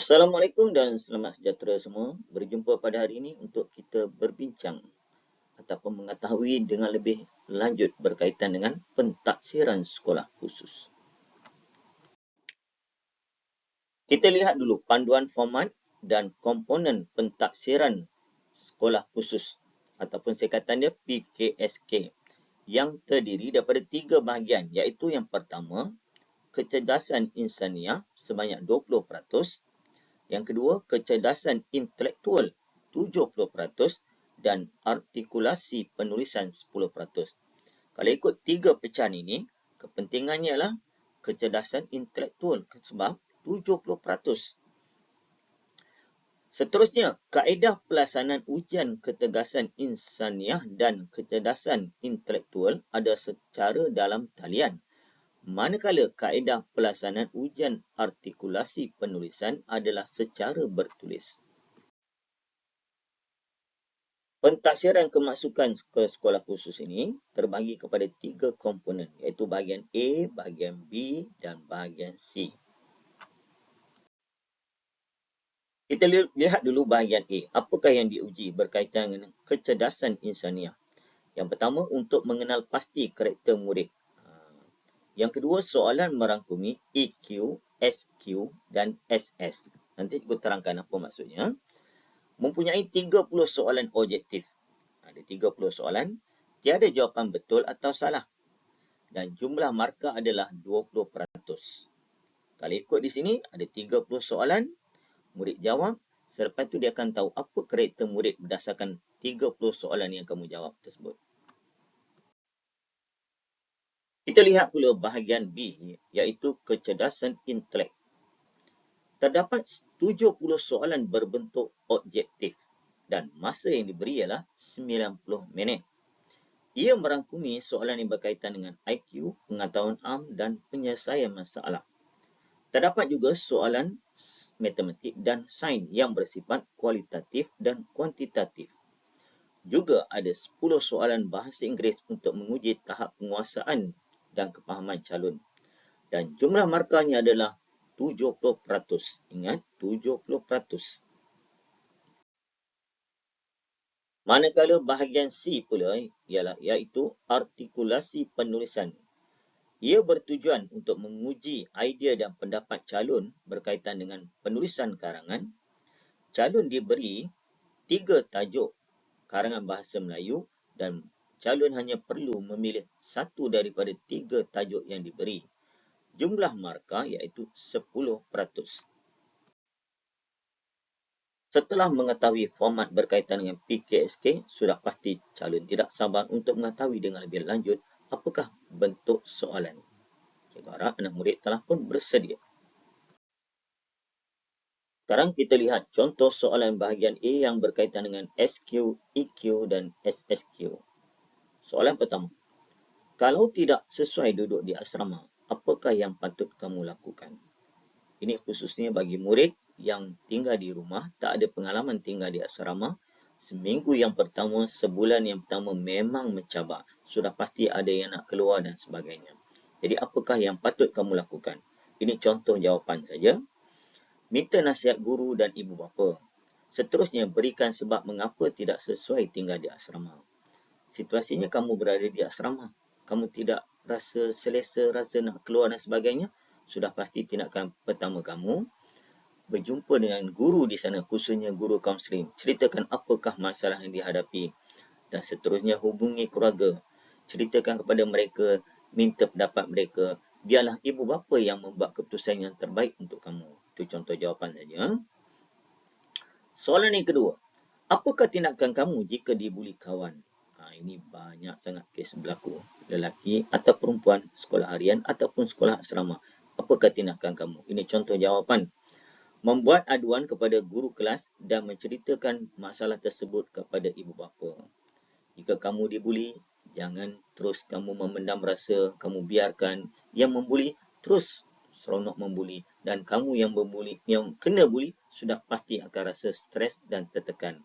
Assalamualaikum dan selamat sejahtera semua. Berjumpa pada hari ini untuk kita berbincang ataupun mengetahui dengan lebih lanjut berkaitan dengan pentaksiran sekolah khusus. Kita lihat dulu panduan format dan komponen pentaksiran sekolah khusus ataupun singkatannya PKSK yang terdiri daripada 3 bahagian, iaitu yang pertama, kecerdasan insaniah sebanyak 20%, yang kedua, kecerdasan intelektual 70% dan artikulasi penulisan 10%. Kalau ikut 3 pecahan ini, kepentingannya ialah kecerdasan intelektual sebab 70%. Seterusnya, kaedah pelaksanaan ujian kecerdasan insaniah dan kecerdasan intelektual ada secara dalam talian. Manakala kaedah pelaksanaan ujian artikulasi penulisan adalah secara bertulis. Pentaksiran kemasukan ke sekolah khusus ini terbahagi kepada 3 komponen, iaitu bahagian A, bahagian B dan bahagian C. Kita lihat dulu bahagian A. Apakah yang diuji berkaitan dengan kecerdasan insaniah? Yang pertama, untuk mengenal pasti karakter murid. Yang kedua, soalan merangkumi EQ, SQ dan SS. Nanti aku terangkan apa maksudnya. Mempunyai 30 soalan objektif. Ada 30 soalan, tiada jawapan betul atau salah. Dan jumlah markah adalah 20%. Kalau ikut di sini, ada 30 soalan, murid jawab. Selepas itu dia akan tahu apa karakter murid berdasarkan 30 soalan yang kamu jawab tersebut. Kita lihat pula bahagian B, iaitu kecerdasan intelek. Terdapat 70 soalan berbentuk objektif dan masa yang diberi ialah 90 minit. Ia merangkumi soalan yang berkaitan dengan IQ, pengetahuan am dan penyelesaian masalah. Terdapat juga soalan matematik dan sains yang bersifat kualitatif dan kuantitatif. Juga ada 10 soalan bahasa Inggeris untuk menguji tahap penguasaan dan kefahaman calon. Dan jumlah markahnya adalah 70%. Ingat, 70%. Manakala bahagian C pula ialah iaitu artikulasi penulisan. Ia bertujuan untuk menguji idea dan pendapat calon berkaitan dengan penulisan karangan. Calon diberi 3 tajuk karangan bahasa Melayu dan calon hanya perlu memilih satu daripada 3 tajuk yang diberi. Jumlah markah iaitu 10%. Setelah mengetahui format berkaitan dengan PKSK, sudah pasti calon tidak sabar untuk mengetahui dengan lebih lanjut apakah bentuk soalan. Cikgu harap anak murid telah pun bersedia. Sekarang kita lihat contoh soalan bahagian A yang berkaitan dengan SQ, EQ dan SSQ. Soalan pertama. Kalau tidak sesuai duduk di asrama, apakah yang patut kamu lakukan? Ini khususnya bagi murid yang tinggal di rumah, tak ada pengalaman tinggal di asrama. Seminggu yang pertama, sebulan yang pertama memang mencabar. Sudah pasti ada yang nak keluar dan sebagainya. Jadi apakah yang patut kamu lakukan? Ini contoh jawapan saja. Minta nasihat guru dan ibu bapa. Seterusnya, berikan sebab mengapa tidak sesuai tinggal di asrama. Situasinya kamu berada di asrama. Kamu tidak rasa selesa, rasa nak keluar dan sebagainya. Sudah pasti tindakan pertama kamu berjumpa dengan guru di sana, khususnya guru kaunseling. Ceritakan apakah masalah yang dihadapi dan seterusnya hubungi keluarga. Ceritakan kepada mereka, minta pendapat mereka. Biarlah ibu bapa yang membuat keputusan yang terbaik untuk kamu. Itu contoh jawapan saja. Soalan yang kedua. Apakah tindakan kamu jika dibuli kawan? Ini banyak sangat kes berlaku. Lelaki atau perempuan, sekolah harian ataupun sekolah asrama. Apakah tindakan kamu? Ini contoh jawapan. Membuat aduan kepada guru kelas dan menceritakan masalah tersebut kepada ibu bapa. Jika kamu dibuli, jangan terus kamu memendam rasa, kamu biarkan yang membuli terus seronok membuli, dan kamu yang membuli, yang kena buli sudah pasti akan rasa stres dan tertekan.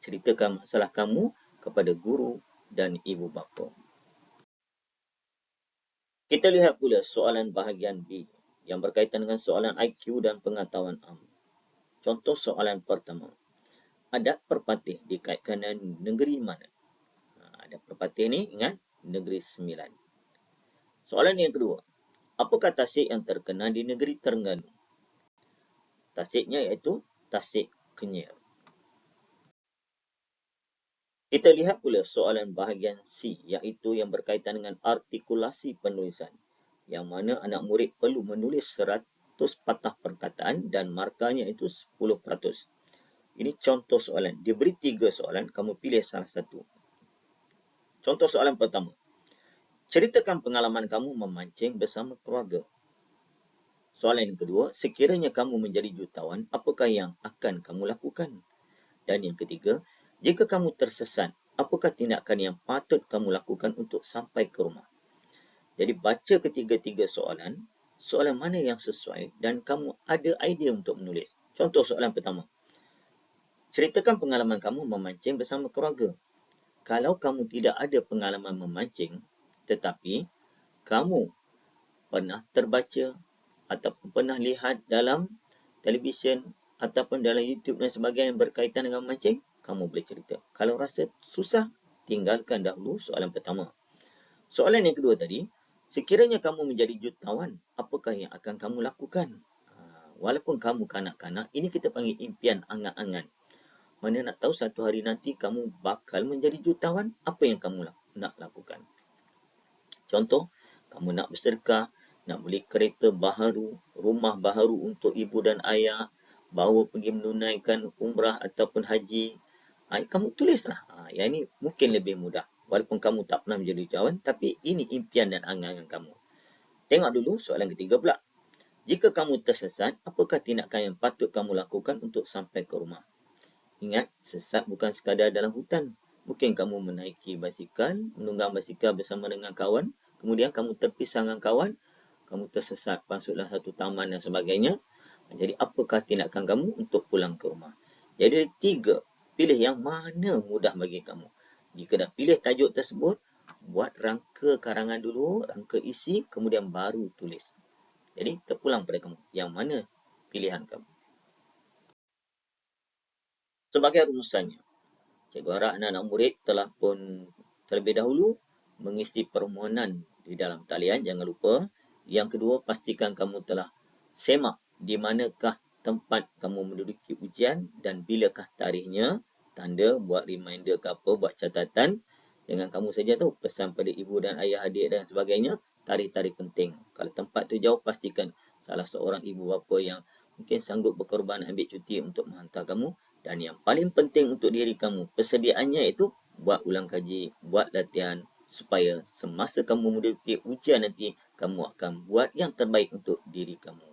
Ceritakan masalah kamu kepada guru dan ibu bapa. Kita lihat pula soalan bahagian B yang berkaitan dengan soalan IQ dan pengetahuan am. Contoh soalan pertama. Adat perpatih dikaitkan dengan negeri mana? Adat perpatih ni ingat Negeri Sembilan. Soalan yang kedua. Apakah tasik yang terkenal di negeri Terengganu? Tasiknya iaitu Tasik Kenyir. Kita lihat pula soalan bahagian C, iaitu yang berkaitan dengan artikulasi penulisan, yang mana anak murid perlu menulis 100 patah perkataan dan markanya itu 10%. Ini contoh soalan. Diberi 3 soalan, kamu pilih salah satu. Contoh soalan pertama. Ceritakan pengalaman kamu memancing bersama keluarga. Soalan yang kedua, sekiranya kamu menjadi jutawan, apakah yang akan kamu lakukan? Dan yang ketiga, jika kamu tersesat, apakah tindakan yang patut kamu lakukan untuk sampai ke rumah? Jadi baca ketiga-tiga soalan, soalan mana yang sesuai dan kamu ada idea untuk menulis. Contoh soalan pertama. Ceritakan pengalaman kamu memancing bersama keluarga. Kalau kamu tidak ada pengalaman memancing, tetapi kamu pernah terbaca ataupun pernah lihat dalam televisyen ataupun dalam YouTube dan sebagainya yang berkaitan dengan memancing, kamu boleh cerita. Kalau rasa susah, tinggalkan dahulu soalan pertama. Soalan yang kedua tadi, sekiranya kamu menjadi jutawan, apakah yang akan kamu lakukan? Walaupun kamu kanak-kanak, ini kita panggil impian angan-angan. Mana nak tahu satu hari nanti kamu bakal menjadi jutawan, apa yang kamu nak lakukan? Contoh, kamu nak bersedekah, nak beli kereta baharu, rumah baharu untuk ibu dan ayah, bawa pergi menunaikan umrah ataupun haji. Kamu tulislah. Yang ini mungkin lebih mudah. Walaupun kamu tak pernah menjadi jutawan, tapi ini impian dan angan-angan kamu. Tengok dulu soalan ketiga pula. Jika kamu tersesat, apakah tindakan yang patut kamu lakukan untuk sampai ke rumah? Ingat, sesat bukan sekadar dalam hutan. Mungkin kamu menaiki basikal, menunggang basikal bersama dengan kawan, kemudian kamu terpisah dengan kawan, kamu tersesat, masuklah satu taman dan sebagainya. Jadi, apakah tindakan kamu untuk pulang ke rumah? Jadi, tiga. Pilih yang mana mudah bagi kamu. Jika dah pilih tajuk tersebut, buat rangka karangan dulu, rangka isi, kemudian baru tulis. Jadi, terpulang pada kamu. Yang mana pilihan kamu? Sebagai rumusannya, cikgu harap anak-anak murid telah pun terlebih dahulu mengisi permohonan di dalam talian. Jangan lupa. Yang kedua, pastikan kamu telah semak di manakah tempat kamu menduduki ujian dan bilakah tarikhnya. Tanda, buat reminder ke apa, buat catatan. Jangan kamu saja tahu, pesan pada ibu dan ayah, adik dan sebagainya. Tarikh-tarikh penting. Kalau tempat tu jauh, pastikan salah seorang ibu bapa yang mungkin sanggup berkorban ambil cuti untuk menghantar kamu. Dan yang paling penting untuk diri kamu, persediaannya itu buat ulang kaji, buat latihan, supaya semasa kamu menduduki ujian nanti, kamu akan buat yang terbaik untuk diri kamu.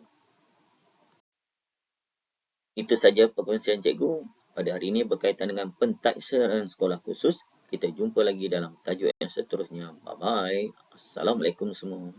Itu saja perkongsian cikgu pada hari ini berkaitan dengan pentaksiraan sekolah khusus. Kita jumpa lagi dalam tajuk yang seterusnya. Bye-bye. Assalamualaikum semua.